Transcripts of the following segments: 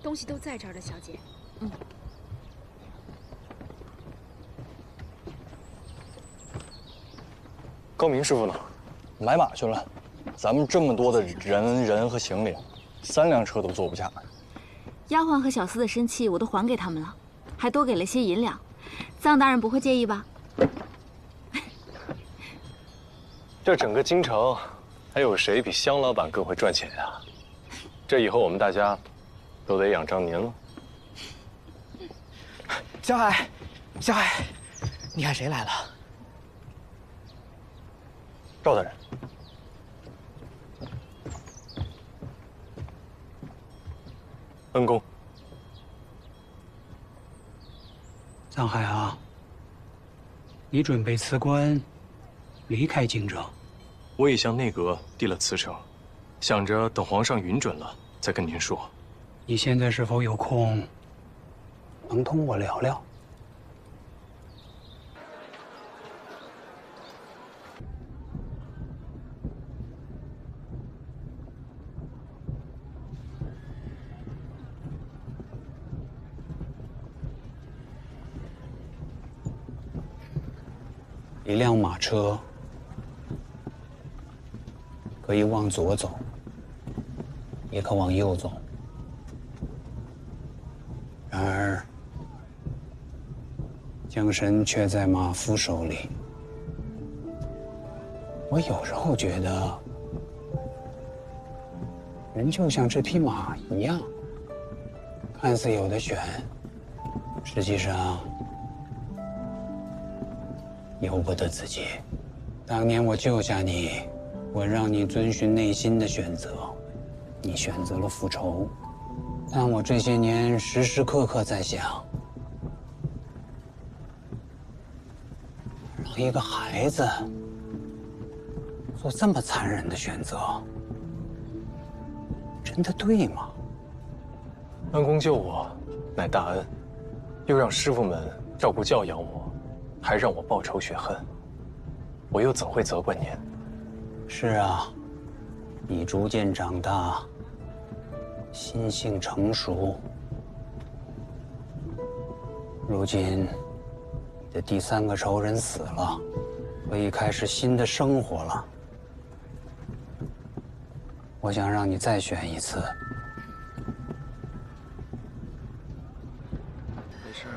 东西都在这儿了，小姐。嗯。高明师傅呢？买马去了。咱们这么多的人和行李，3辆车都坐不下。丫鬟和小厮的身契我都还给他们了，还多给了些银两。臧大人不会介意吧？这整个京城，还有谁比香老板更会赚钱呀？这以后我们大家都得仰仗您了。小海，小海，你看谁来了？赵大人。恩公。臧海啊，你准备辞官，离开京城？我已向内阁递了辞呈，想着等皇上允准了再跟您说。你现在是否有空，能同我聊聊？一辆马车可以往左走，也可往右走。然而，缰绳却在马夫手里。我有时候觉得，人就像这匹马一样，看似有的选，实际上由不得自己。当年我救下你，我让你遵循内心的选择，你选择了复仇。但我这些年时时刻刻在想，让一个孩子做这么残忍的选择，真的对吗？恩公救我，乃大恩，又让师傅们照顾教养我，还让我报仇雪恨，我又怎会责怪您？是啊，你逐渐长大，心性成熟。如今，你的第3个仇人死了，可以开始新的生活了。我想让你再选一次。没事啊。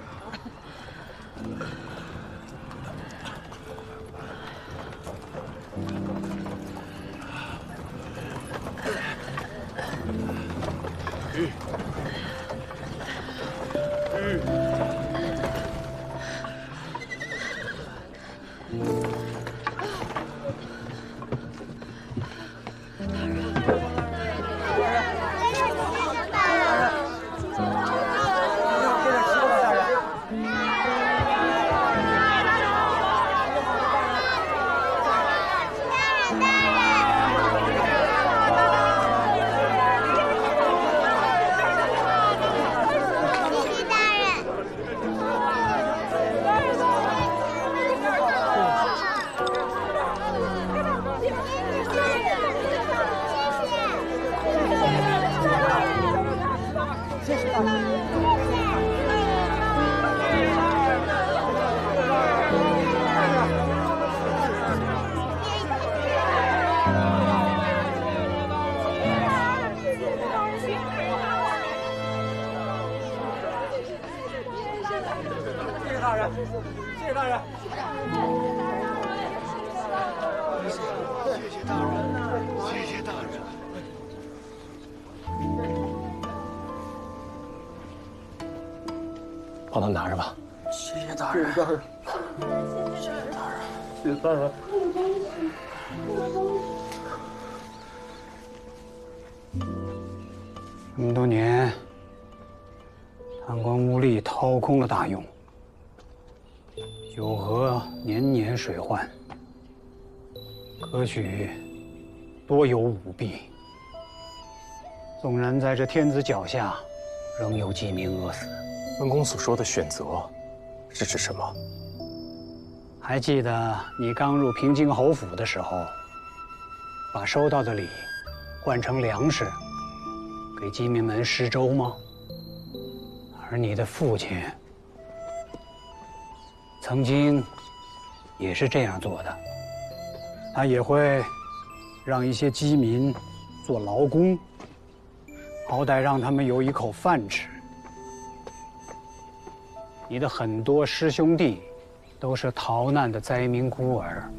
帮他拿着吧。谢谢大人。谢谢大人。谢谢大人。这么多年，贪官污吏掏空了大雍，九河年年水患，科举多有舞弊。纵然在这天子脚下，仍有几名饿死。恩公所说的选择，是指什么？还记得你刚入平津侯府的时候，把收到的礼换成粮食，给饥民们施粥吗？而你的父亲曾经也是这样做的，他也会让一些饥民做劳工，好歹让他们有一口饭吃。你的很多师兄弟都是逃难的灾民孤儿，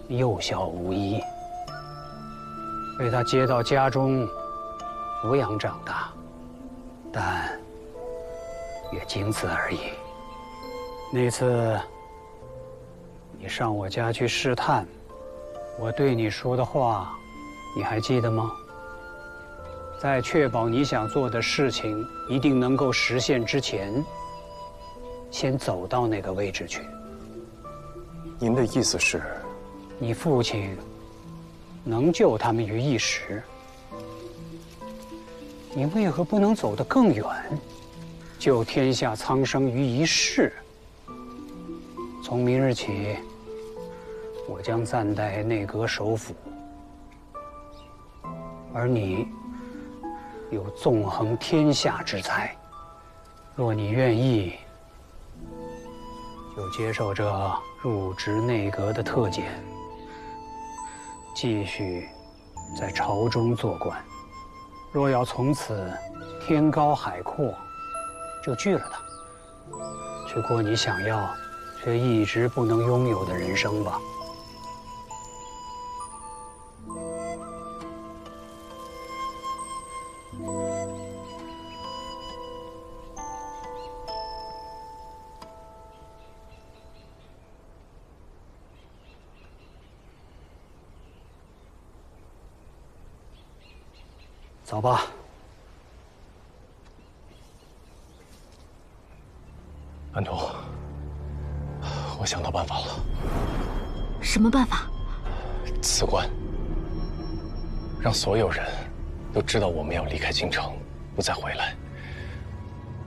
幼小无依，被他接到家中抚养长大，但也仅此而已。那次你上我家去试探，我对你说的话，你还记得吗？在确保你想做的事情一定能够实现之前，先走到那个位置去。您的意思是，你父亲能救他们于一时，你为何不能走得更远，救天下苍生于一世？从明日起，我将暂代内阁首辅，而你有纵横天下之才，若你愿意，就接受这入职内阁的特检，继续在朝中做官。若要从此天高海阔，就拒了它，去过你想要却一直不能拥有的人生吧。走吧。安童，我想到办法了。什么办法？辞官，让所有人都知道我们要离开京城，不再回来。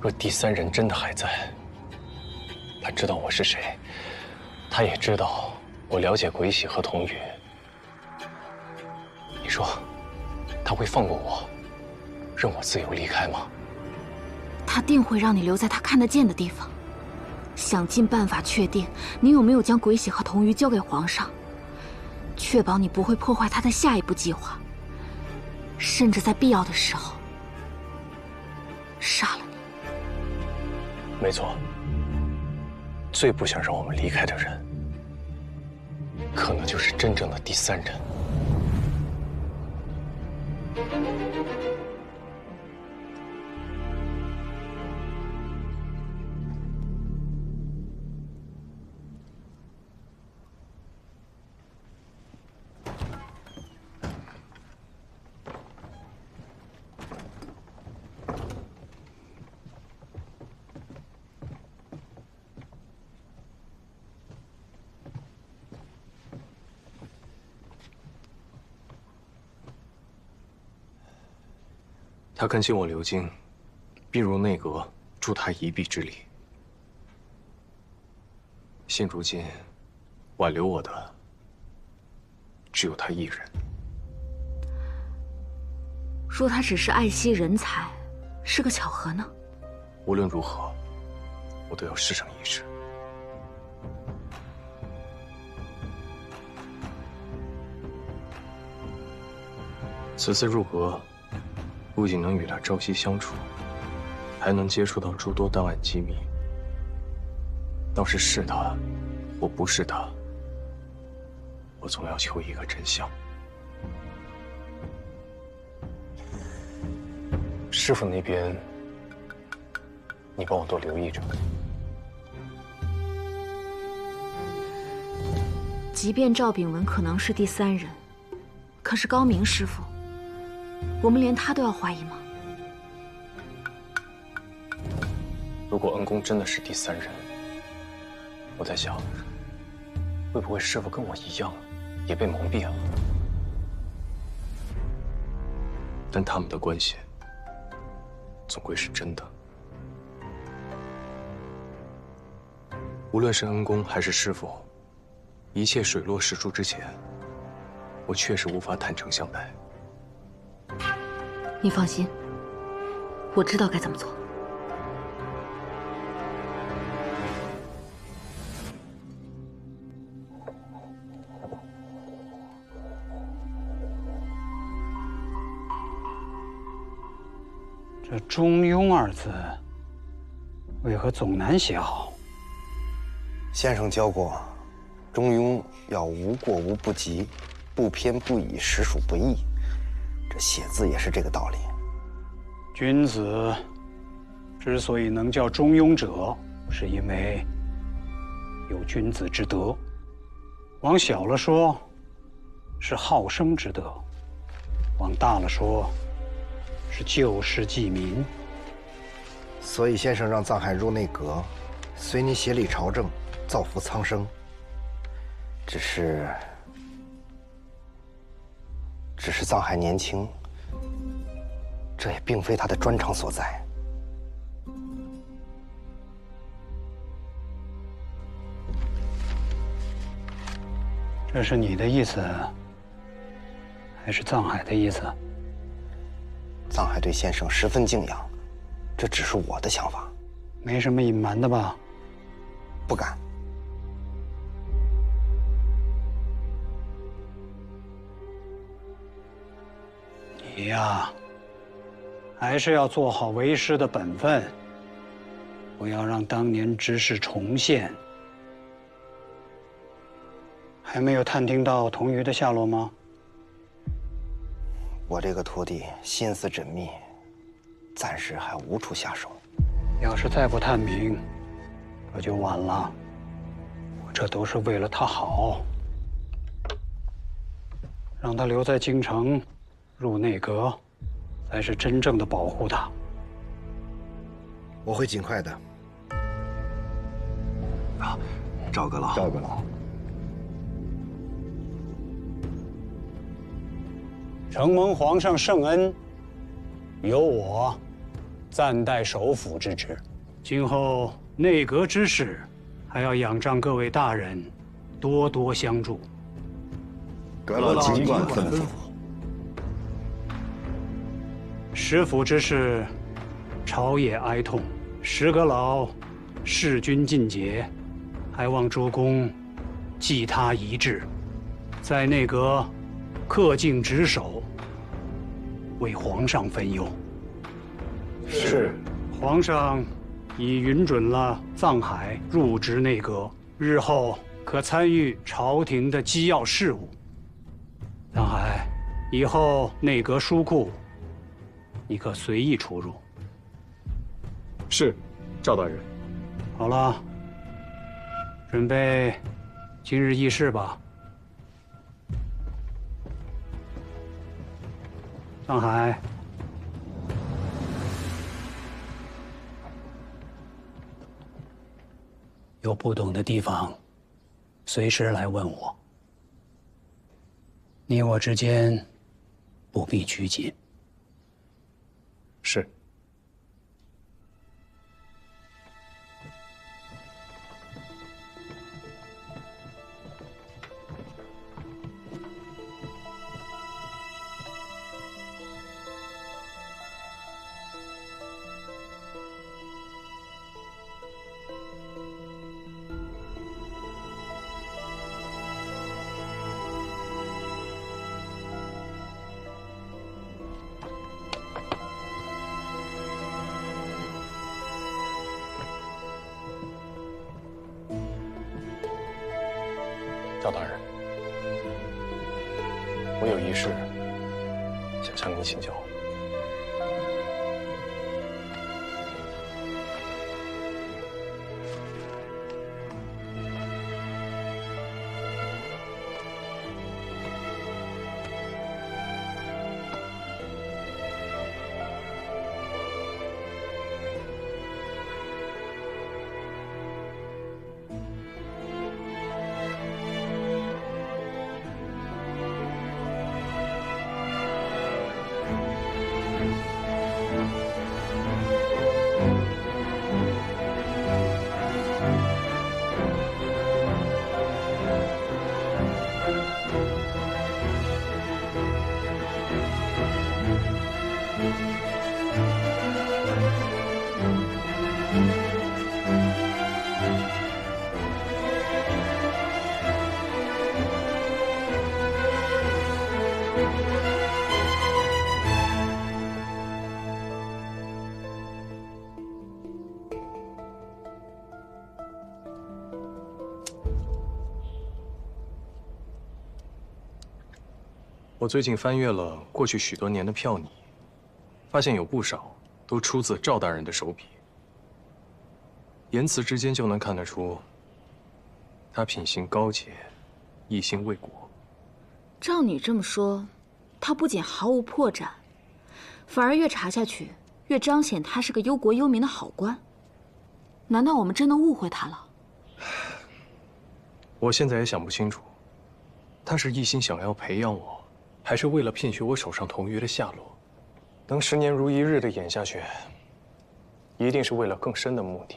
若第三人真的还在，他知道我是谁，他也知道我了解鬼喜和童宇。你说，他会放过我，任我自由离开吗？他定会让你留在他看得见的地方，想尽办法确定你有没有将鬼喜和童瑜交给皇上，确保你不会破坏他的下一步计划，甚至在必要的时候杀了你。没错，最不想让我们离开的人，可能就是真正的第三人。他恳请我留京，并入内阁，助他一臂之力。现如今，挽留我的只有他一人。若他只是爱惜人才，是个巧合呢？无论如何，我都要试上一试。此次入阁，不仅能与他朝夕相处，还能接触到诸多档案机密。倒是他，或不是他，我总要求一个真相。师父那边，你帮我多留意着。即便赵秉文可能是第三人，可是高明师傅，我们连他都要怀疑吗？如果恩公真的是第三人，我在想，会不会师父跟我一样，也被蒙蔽了？但他们的关系，总归是真的。无论是恩公还是师父，一切水落石出之前，我确实无法坦诚相待。你放心，我知道该怎么做。这“中庸”二字，为何总难写好？先生教过，中庸要无过无不及，不偏不倚，实属不易。这写字也是这个道理。君子之所以能叫中庸者，是因为有君子之德；往小了说，是好生之德；往大了说，是救世济民。所以先生让藏海入内阁，随你协理朝政，造福苍生。只是藏海年轻，这也并非他的专长所在。这是你的意思，还是藏海的意思？藏海对先生十分敬仰，这只是我的想法。没什么隐瞒的吧？不敢。你呀，还是要做好为师的本分，不要让当年之事重现。还没有探听到童瑜的下落吗？我这个徒弟心思缜密，暂时还无处下手。要是再不探明，可就晚了。我这都是为了他好，让他留在京城，入内阁，才是真正的保护他。我会尽快的。啊，赵阁老。赵阁老。承蒙皇上圣恩，由我暂代首辅之职。今后内阁之事，还要仰仗各位大人多多相助。阁老尽管吩咐。食府之事，朝野哀痛，石阁老弑君尽节，还望诸公记他一志，在内阁恪尽职守，为皇上分忧。是。皇上已允准了藏海入职内阁，日后可参与朝廷的机要事务。藏海，以后内阁书库，你可随意出入。是，赵大人。好了，准备今日议事吧。藏海，有不懂的地方，随时来问我。你我之间不必拘谨。是。赵大人，我有一事想向您请教。我最近翻阅了过去许多年的票拟，发现有不少都出自赵大人的手笔。言辞之间就能看得出，他品行高洁，一心为国。照你这么说，他不仅毫无破绽，反而越查下去，越彰显他是个忧国忧民的好官。难道我们真的误会他了？我现在也想不清楚，他是一心想要培养我，还是为了骗取我手上童鱼的下落？能10年如一日的演下去，一定是为了更深的目的。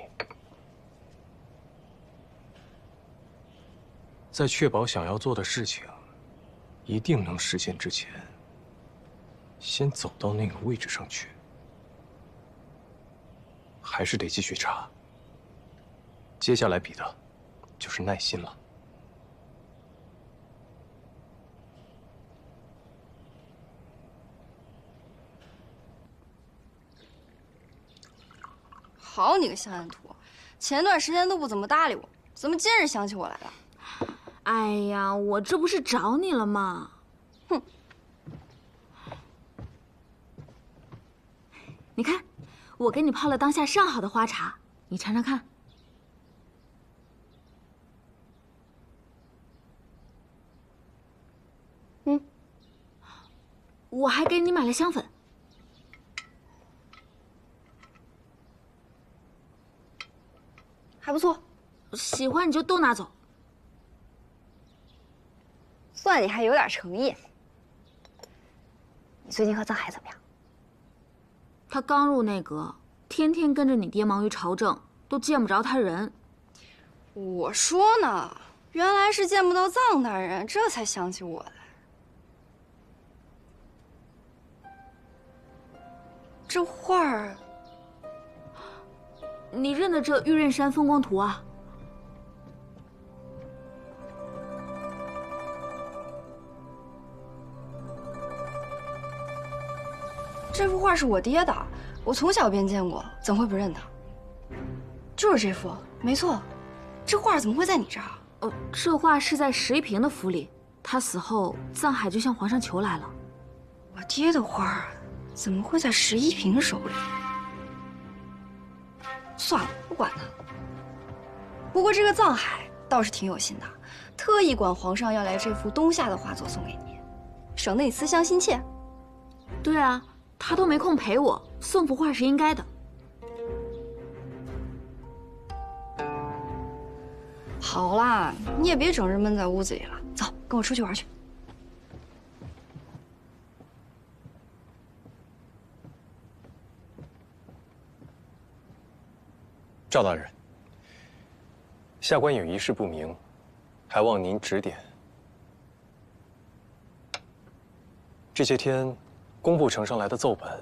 在确保想要做的事情一定能实现之前，先走到那个位置上去。还是得继续查。接下来比的，就是耐心了。好你个香烟图，前段时间都不怎么搭理我，怎么今日想起我来了？哎呀，我这不是找你了吗？哼！你看，我给你泡了当下上好的花茶，你尝尝看。我还给你买了香粉。还不错，喜欢你就都拿走。算你还有点诚意。你最近和藏海怎么样？他刚入内阁，天天跟着你爹忙于朝政，都见不着他人。我说呢，原来是见不到藏大人，这才想起我来。这画儿，你认得这玉刃山风光图啊？这幅画是我爹的，我从小便见过，怎会不认得？就是这幅，没错。这画怎么会在你这儿？这画是在石一平的府里，他死后，藏海就向皇上求来了。我爹的画怎么会在石一平手里？算了，不管他。不过这个藏海倒是挺有心的，特意管皇上要来这幅冬夏的画作送给你，省得你思乡心切。对啊，他都没空陪我，送幅画是应该的。好啦，你也别整日闷在屋子里了，走，跟我出去玩去。赵大人，下官有一事不明，还望您指点。这些天，工部呈上来的奏本，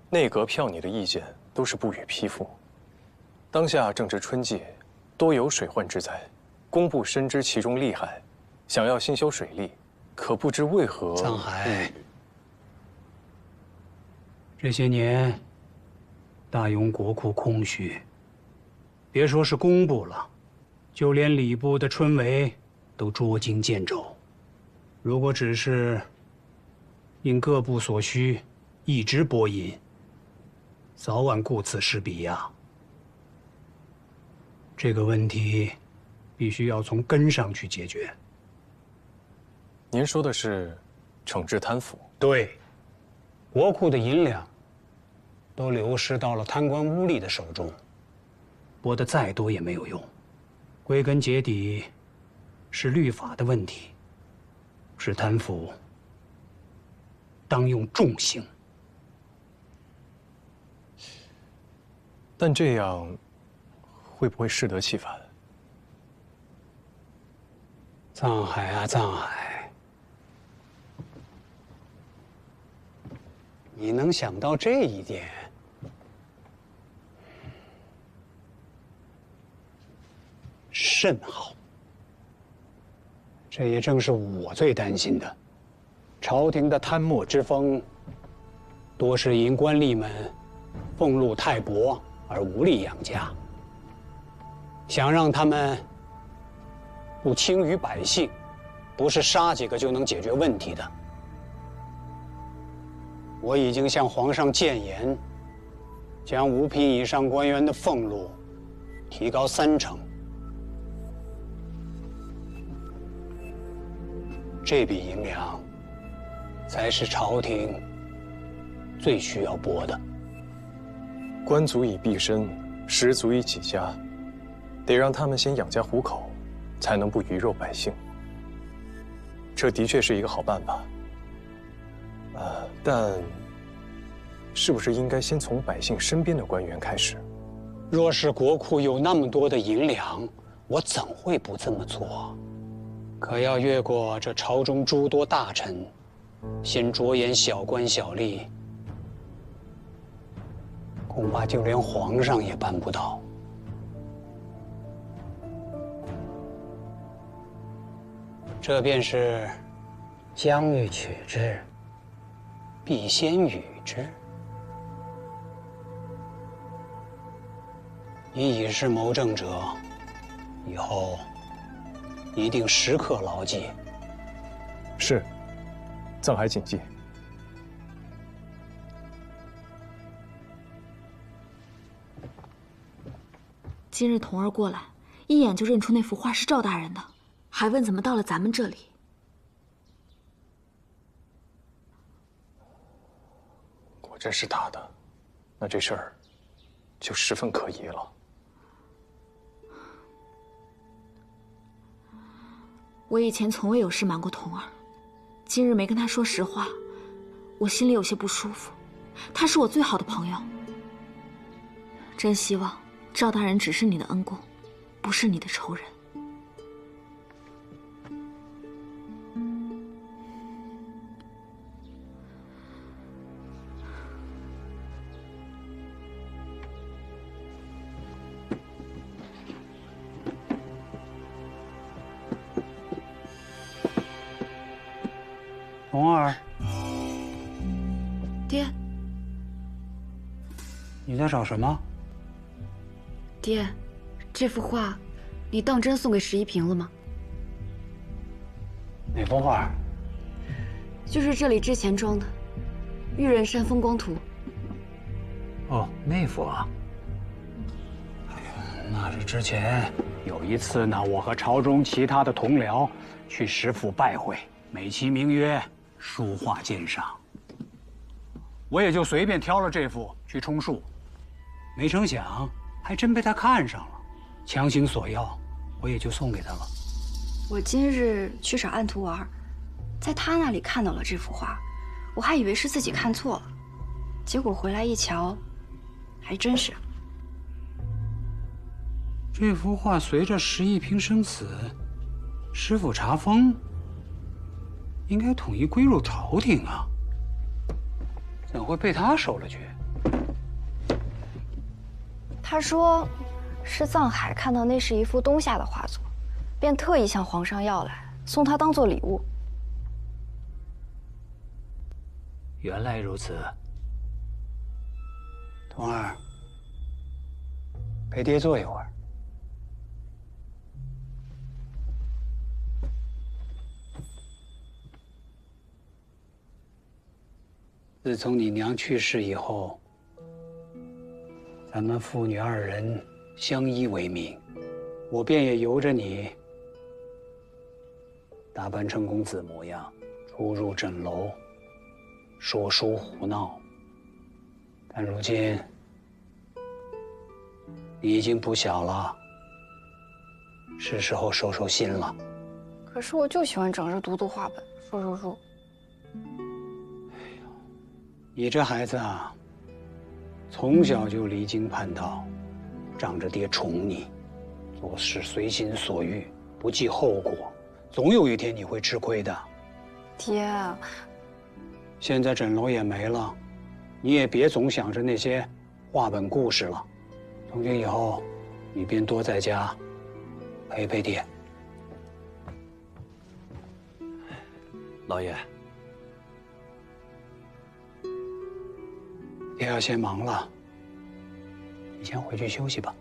内阁票拟的意见都是不予批复。当下正值春季，多有水患之灾，工部深知其中利害，想要兴修水利，可不知为何。藏海，这些年，大庸国库空虚。别说是工部了，就连礼部的春闱都捉襟见肘。如果只是因各部所需一直拨银，早晚顾此失彼呀。这个问题必须要从根上去解决。您说的是惩治贪腐？对，国库的银两都流失到了贪官污吏的手中。拨得再多也没有用，归根结底是律法的问题，是贪腐当用重刑。但这样会不会适得其反？藏海啊，藏海，你能想到这一点？甚好，这也正是我最担心的。朝廷的贪墨之风，多是因官吏们俸禄太薄而无力养家。想让他们不轻于百姓，不是杀几个就能解决问题的。我已经向皇上谏言，将5品以上官员的俸禄提高30%。这笔银两才是朝廷最需要拨的。官足以毕生，食足以起家，得让他们先养家糊口，才能不鱼肉百姓。这的确是一个好办法。但是不是应该先从百姓身边的官员开始？若是国库有那么多的银两，我怎会不这么做？可要越过这朝中诸多大臣，先着眼小官小吏，恐怕就连皇上也办不到。这便是将欲取之，必先予之。你已是谋政者，以后一定时刻牢记。是，藏海谨记。今日童儿过来，一眼就认出那幅画是赵大人的，还问怎么到了咱们这里。果真是他的，那这事儿就十分可疑了。我以前从未有事瞒过童儿，今日没跟他说实话，我心里有些不舒服。他是我最好的朋友，真希望赵大人只是你的恩公，不是你的仇人。童儿，爹，你在找什么？爹，这幅画你当真送给11平了吗？哪幅画？就是这里之前装的《玉人山风光图》。哦，那幅啊。哎呀，那是之前有一次呢，我和朝中其他的同僚去石府拜会，美其名曰书画鉴赏，我也就随便挑了这幅去充数，没成想还真被他看上了，强行索要，我也就送给他了。我今日去找按图玩，在他那里看到了这幅画，我还以为是自己看错了，结果回来一瞧，还真是。这幅画随着11平生死，师傅查封，应该统一归入朝廷啊，怎会被他收了去？他说，是藏海看到那是一幅东夏的画作，便特意向皇上要来，送他当做礼物。原来如此，童儿，陪爹坐一会儿。自从你娘去世以后，咱们父女2人相依为命，我便也由着你打扮成公子模样，出入枕楼，说书胡闹。但如今你已经不小了，是时候收收心了。可是我就喜欢整日读读画本，说说书。你这孩子啊，从小就离经叛道，仗着爹宠你，做事随心所欲，不计后果，总有一天你会吃亏的。爹，现在枕楼也没了，你也别总想着那些画本故事了。从今以后，你便多在家陪陪爹。老爷，爹要先忙了，你先回去休息吧。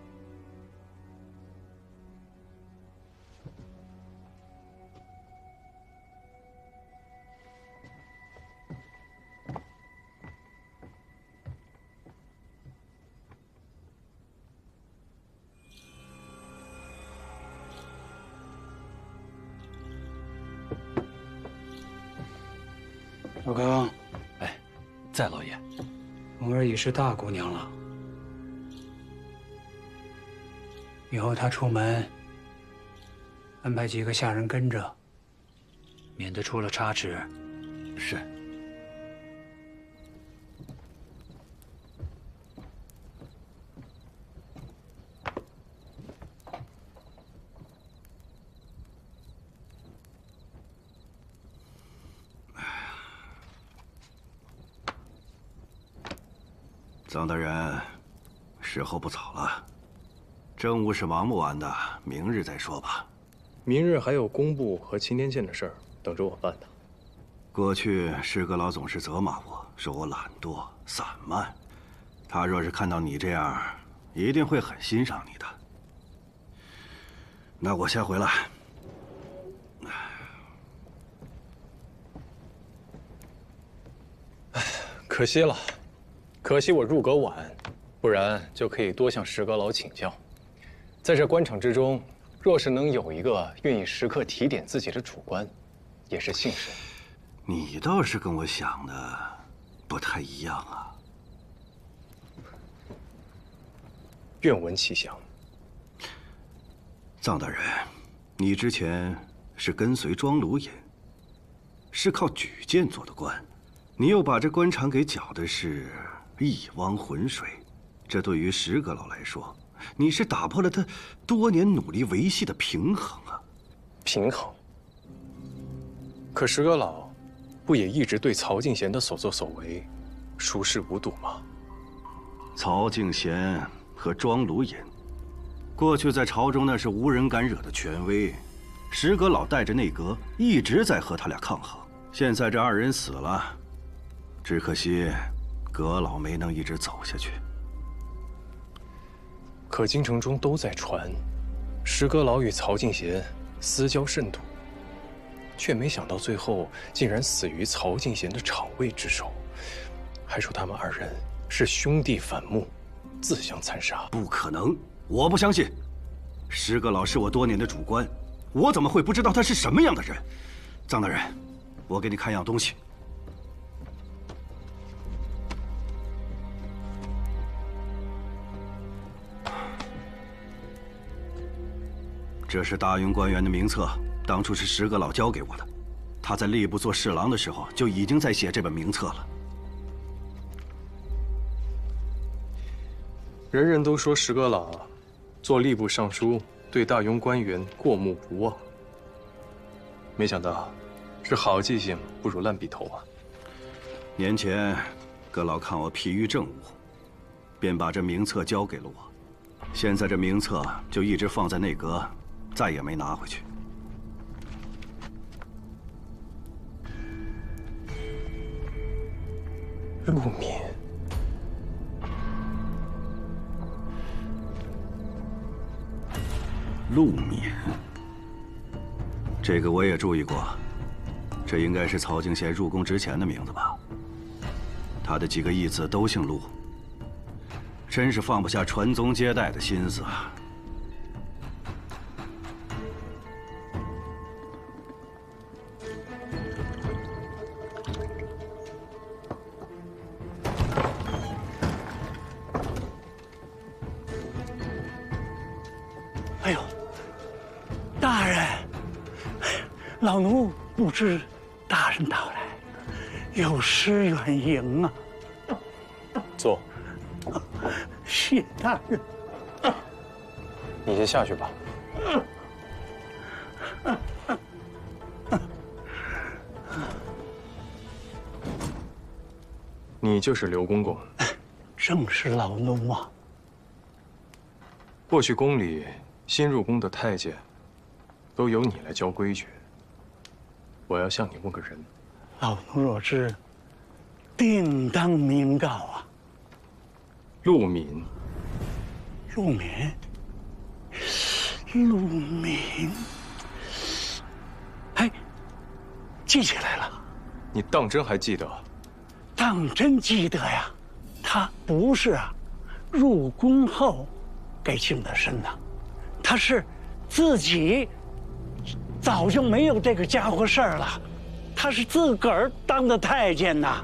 老哥，哎，在老爷。蓉儿已是大姑娘了，以后她出门安排几个下人跟着，免得出了差池。是。臧大人，时候不早了，政务是忙不完的，明日再说吧。明日还有工部和钦天监的事儿等着我办呢。过去师阁老总是责骂我，说我懒惰散漫。他若是看到你这样，一定会很欣赏你的。那我先回来。可惜了，可惜我入阁晚，不然就可以多向石阁老请教。在这官场之中，若是能有一个愿意时刻提点自己的主官，也是幸事。你倒是跟我想的不太一样啊。愿闻其详。臧大人，你之前是跟随庄卢隐，是靠举荐做的官，你又把这官场给搅的是一汪浑水，这对于石阁老来说，你是打破了他多年努力维系的平衡啊。平衡？可石阁老不也一直对曹敬贤的所作所为熟视无睹吗？曹敬贤和庄卢隐，过去在朝中那是无人敢惹的权威，石阁老带着内阁一直在和他俩抗衡。现在这二人死了，只可惜阁老没能一直走下去。可京城中都在传，石阁老与曹敬贤私交甚笃，却没想到最后竟然死于曹敬贤的厂卫之手，还说他们二人是兄弟反目，自相残杀。不可能，我不相信。石阁老是我多年的主官，我怎么会不知道他是什么样的人？臧大人，我给你看样东西。这是大庸官员的名册，当初是石阁老交给我的。他在吏部做侍郎的时候就已经在写这本名册了。人人都说石阁老做吏部尚书，对大庸官员过目不忘。没想到是好记性不如烂笔头啊！年前，阁老看我疲于政务，便把这名册交给了我。现在这名册就一直放在内阁，再也没拿回去。陆敏，陆敏，这个我也注意过，这应该是曹敬贤入宫之前的名字吧？他的几个义子都姓陆，真是放不下传宗接代的心思啊！哎呦，大人，老奴不知大人到来，有失远迎啊。坐。谢大人。你先下去吧。你就是刘公公。正是老奴啊。过去宫里新入宫的太监，都由你来教规矩。我要向你问个人。老奴若知，定当明告啊。陆敏。陆敏。陆敏。哎，记起来了。你当真还记得？当真记得呀。他不是入宫后给净的身呐，他是自己早就没有这个家伙事儿了，他是自个儿当的太监呐。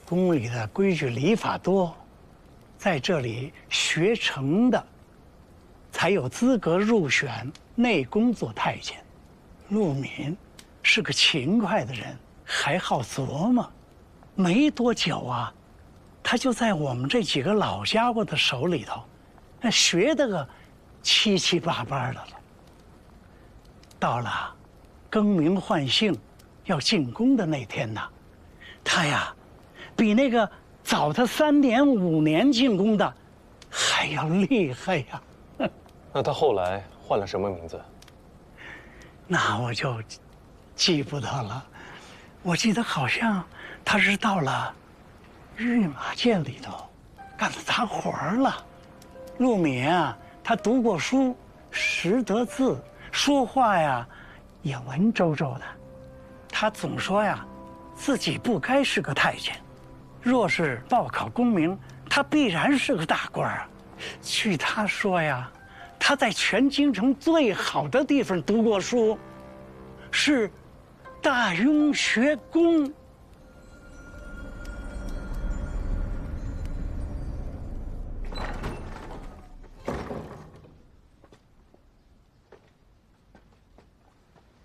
宫里的规矩礼法多，在这里学成的，才有资格入选内宫做太监。陆敏是个勤快的人，还好琢磨。没多久啊，他就在我们这几个老家伙的手里头，那学得个七七八八的了。到了更名换姓要进宫的那天呐，他呀，比那个早他3年5年进宫的还要厉害呀。那他后来换了什么名字？那我就记不得了。我记得好像他是到了御马监里头干杂活了。陆敏啊，他读过书，识得字，说话呀也文绉绉的。他总说呀，自己不该是个太监，若是报考功名，他必然是个大官啊。据他说呀，他在全京城最好的地方读过书，是大雍学宫。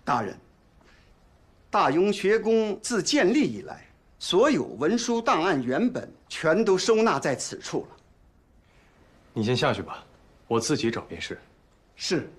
大人，大雍学宫自建立以来，所有文书档案原本全都收纳在此处了。你先下去吧，我自己找便是。是。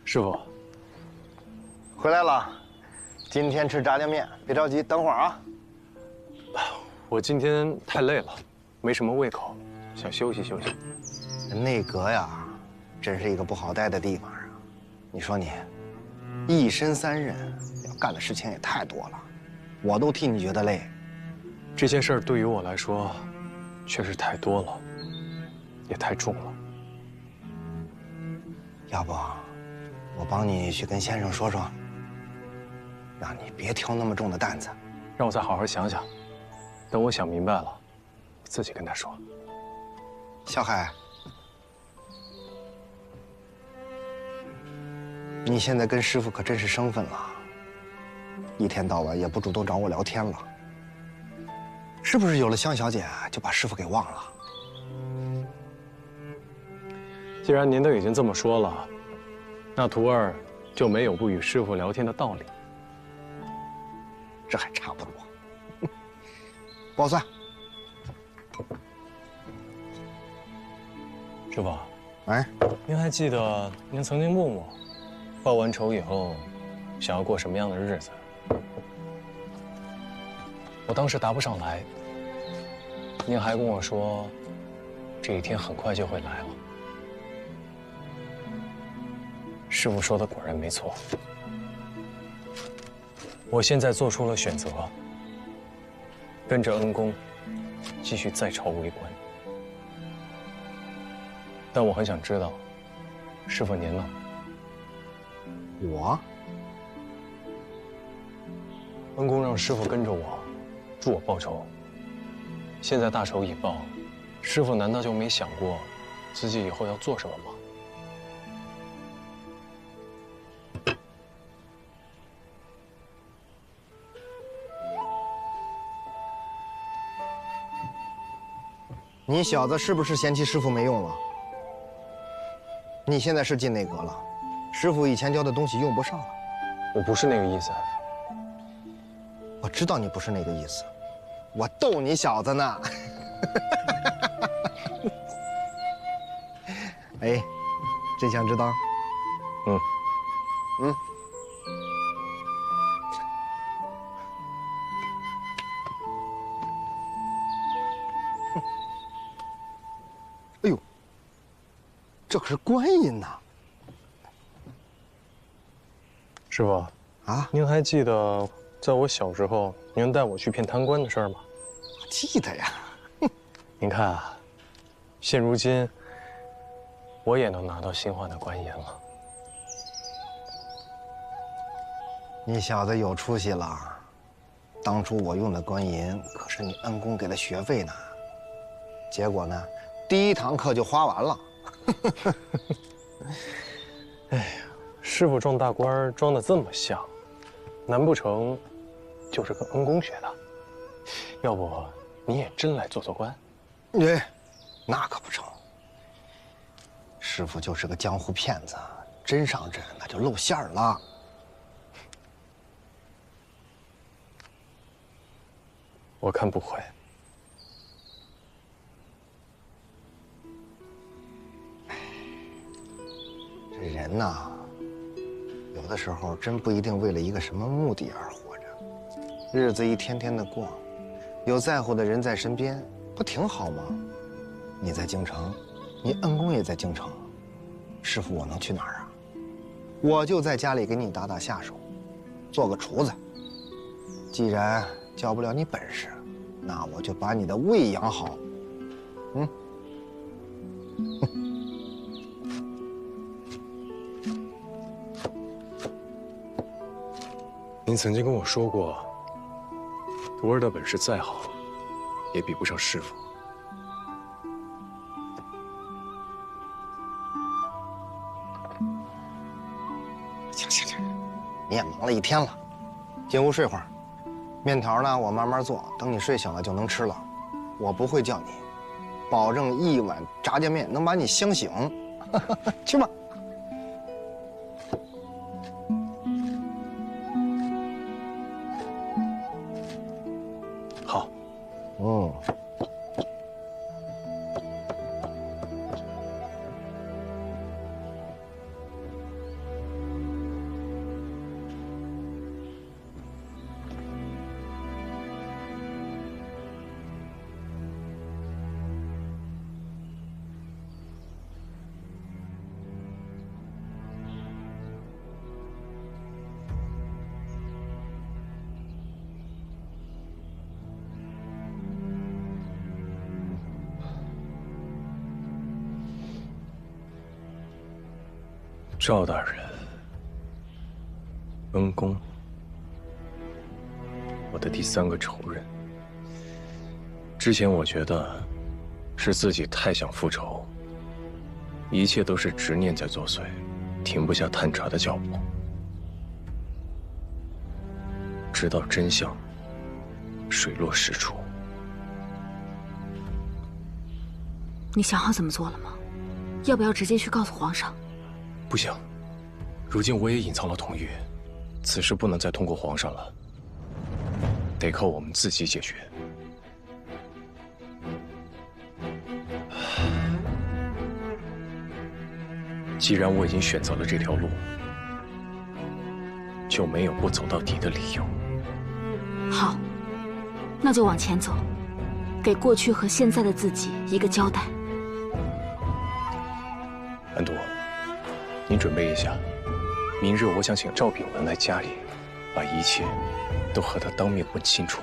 师傅，回来了。今天吃炸酱面，别着急，等会儿啊。我今天太累了，没什么胃口，想休息休息。内阁呀，真是一个不好待的地方啊。你说你，一身3任，要干的事情也太多了，我都替你觉得累。这件事儿对于我来说，确实太多了，也太重了。要不，我帮你去跟先生说说，让你别挑那么重的担子。让我再好好想想，等我想明白了，我自己跟他说。小海，你现在跟师傅可真是生分了，一天到晚也不主动找我聊天了，是不是有了香小姐就把师傅给忘了？既然您都已经这么说了，那徒儿就没有不与师傅聊天的道理。这还差不多。不好算。师傅，哎，您还记得您曾经问我，报完仇以后，想要过什么样的日子？我当时答不上来。您还跟我说，这一天很快就会来了。师傅说的果然没错。我现在做出了选择，跟着恩公继续在朝为官。但我很想知道，师傅您呢？我？恩公让师傅跟着我，助我报仇。现在大仇已报，师傅难道就没想过自己以后要做什么吗？你小子是不是嫌弃师傅没用了？你现在是进内阁了，师傅以前教的东西用不上了。我不是那个意思。我知道你不是那个意思，我逗你小子呢。哎，真想知道？嗯。哎呦，这可是观音呐！师傅啊，您还记得在我小时候您带我去骗贪官的事儿吗？记得呀。您看啊，现如今我也能拿到新换的官银了。你小子有出息了，当初我用的官银可是你恩公给的学费呢，结果呢，第一堂课就花完了。哎呀，师傅装大官装得这么像，难不成就是跟恩公学的？要不你也真来做做官？哎，那可不成。师傅就是个江湖骗子，真上阵那就露馅儿了。我看不会。这人呐，有的时候真不一定为了一个什么目的而活着，日子一天天的过，有在乎的人在身边，不挺好吗？你在京城，你恩公也在京城，师傅我能去哪儿啊？我就在家里给你打打下手，做个厨子。既然教不了你本事，那我就把你的胃养好。您曾经跟我说过，徒儿的本事再好，也比不上师傅。行，你也忙了一天了，进屋睡会儿。面条呢，我慢慢做，等你睡醒了就能吃了。我不会叫你，保证一碗炸酱面能把你香醒。去吧。好。赵大人，恩公，我的第三个仇人。之前我觉得是自己太想复仇，一切都是执念在作祟，停不下探查的脚步。直到真相水落石出。你想好怎么做了吗？要不要直接去告诉皇上？不行，如今我也隐藏了童玉，此事不能再通过皇上了，得靠我们自己解决。既然我已经选择了这条路，就没有不走到底的理由。好，那就往前走，给过去和现在的自己一个交代。安都，你准备一下，明日我想请赵炳文来家里，把一切都和他当面问清楚。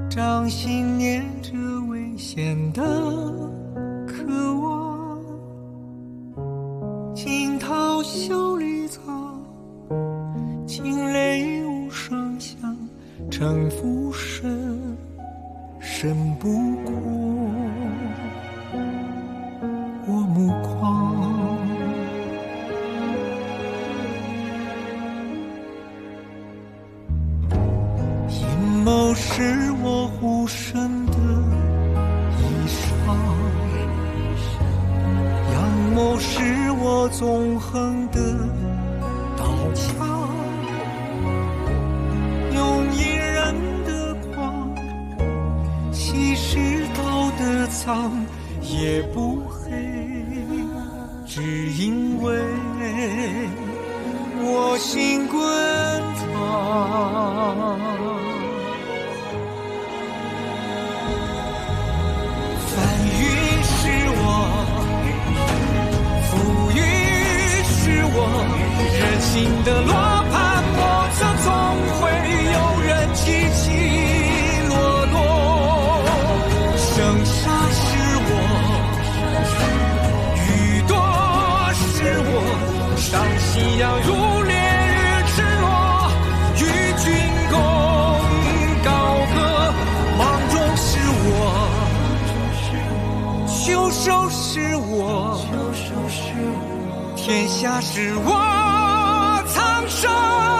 掌心念着危险的渴望，惊涛袖里草，惊雷无声响，城府深，深不过我目眶。阴谋是我护身的衣裳，阳谋是我纵横的刀枪，用隐忍的狂，稀释道德藏，也不黑，只因为我心滚烫。人心的罗盘莫测，总会有人起起落落。生杀是我，雨多是我，上夕阳如烈日赤裸，与君共高歌。芒种是我，秋收是我，天下是我。苍生。